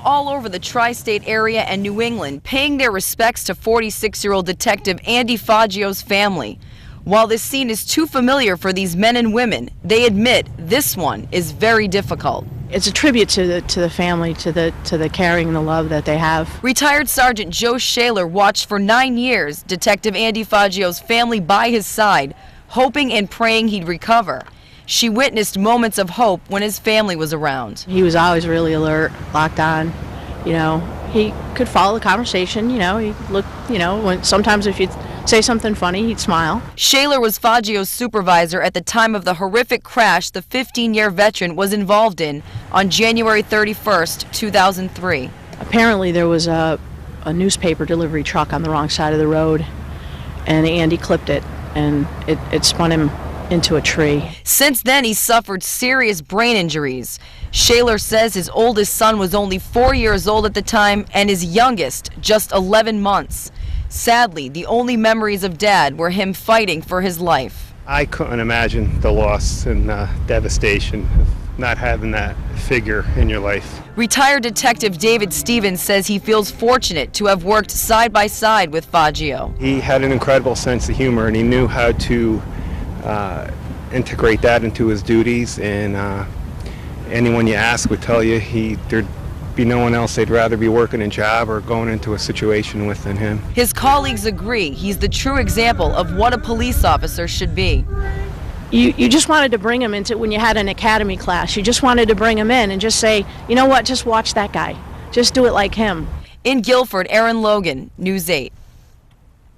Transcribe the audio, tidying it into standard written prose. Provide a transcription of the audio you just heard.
all over the tri-state area and New England paying their respects to 46-year-old Detective Andy Faggio's family. While this scene is too familiar for these men and women, they admit this one is very difficult. It's a tribute to the family, to the caring and the love that they have. Retired Sergeant Joe Shaler watched for 9 years Detective Andy Faggio's family by his side, hoping and praying he'd recover. She witnessed moments of hope when his family was around. He was always really alert, locked on. You know, he could follow the conversation. You know, he looked. You know, when sometimes if you'd say something funny, he'd smile. Shaler was Faggio's supervisor at the time of the horrific crash the 15-year veteran was involved in on January 31st, 2003. Apparently there was a newspaper delivery truck on the wrong side of the road, and Andy clipped it, and it spun him into a tree. Since then, he suffered serious brain injuries. Shaler says his oldest son was only 4 years old at the time, and his youngest just 11 months. Sadly, the only memories of Dad were him fighting for his life. I couldn't imagine the loss and devastation of not having that figure in your life. Retired Detective David Stevens says he feels fortunate to have worked side by side with Faggio. He had an incredible sense of humor, and he knew how to integrate that into his duties, and anyone you ask would tell you there'd be no one else they'd rather be working a job or going into a situation with than him. His colleagues agree he's the true example of what a police officer should be. You just wanted to bring him into, when you had an academy class, you just wanted to bring him in and just say, you know what, just watch that guy. Just do it like him. In Guilford, Aaron Logan, News 8.